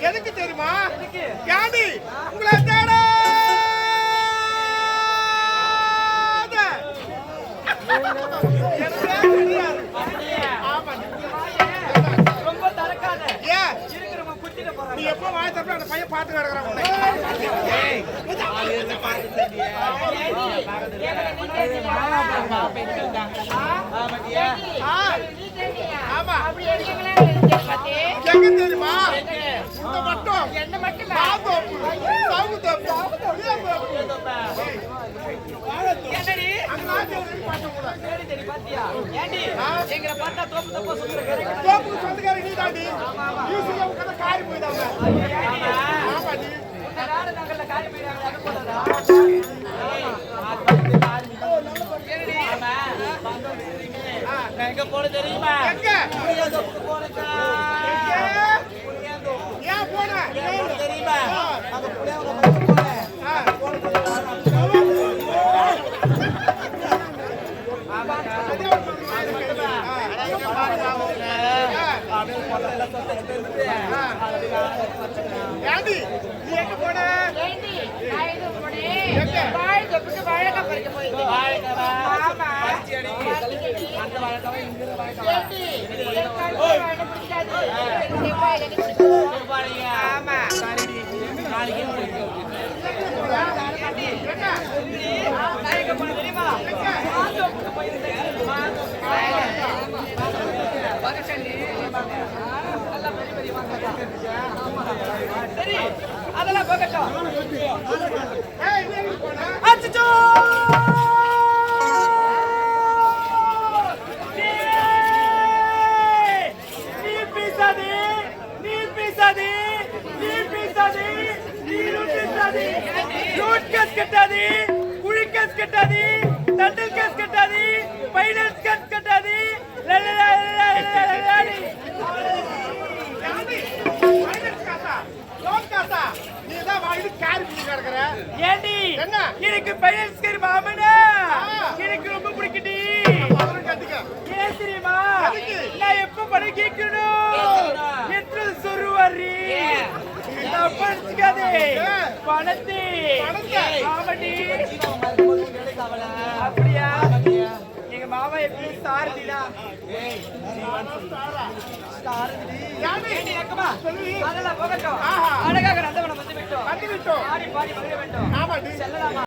எதுக்கு தெரியுமா? யானி உங்களை தேட ரொம்ப தரக்காத. ஏன் இருக்கிறவங்க குத்திட போறாங்க. நீ எப்போ வாய் தரப்ப அந்த பையன் பாத்து கிடக்குறான் உன்னை. ஆமா எங்க தெரியுமா? இந்த மட்டும் என்ன மட்டும் சாவுதோப்பு என்னடி அந்த நாட்டு பாட்டு கூட சரி சரி பாத்தியா ஏண்டி எங்களை பார்த்தா தோப்பு தோப்பு சொல்லுங்க தோப்பு சொந்தக்கார நீ தாண்டி யூசுல உட்கார்ந்து காரி போயிடாங்க. ஆமா நீ இந்த நாடு நகர்ல காரி போயிடாங்க அது போலடா நான் எங்க போன தெரியுமா? எங்க போனக்கா ஏன் போன தெரியுமா? அங்க புளியாங்க யாண்டி நீ எங்க போன? ஆமா சரி அதெல்லாம் போகட்டும். ஏய், நீ எங்க போன? அச்சச்சோ! நீ பேசாதே, நீ பேசாதே, நீ பேசாதே, நீ பேசாதே. ரோட் கேஸ் கட்டாதே, குழி கேஸ் கட்டாதே, தண்டல் கேஸ் கட்டாதே, ஃபைனான்ஸ் கேஸ் கட்டாதே. யாரு? finance காசா? loan காசா? நீ தான் வாங்கிட்டு காரி பிடிச்சு கிடக்குற. ஏண்டி என்ன? எனக்கு ஃபைனான்ஸ்காரி மாமனா எனக்கு ரொம்ப பிடிக்குடி. அவரும் கட்டிக்க. ஏன் தெரியுமா? எதுக்கு? நான் எப்ப பணம் கேட்கணும் என்று சொல்லுவாரு. நான் படிச்சுக்காதே பணத்தை பணத்தை? ஆமாடி. அப்படியா? எங்க மாமா எப்பயும் சாரடிடா. யாரு? சொல்லு. அதெல்லாம் போகட்டும். ஆஹா. அழகாக நந்தவனம் வந்து விட்டோம். வந்து விட்டோம். ஆடி பாடி மகிழ வேண்டும். ஆமாடி. செல்லலாமா?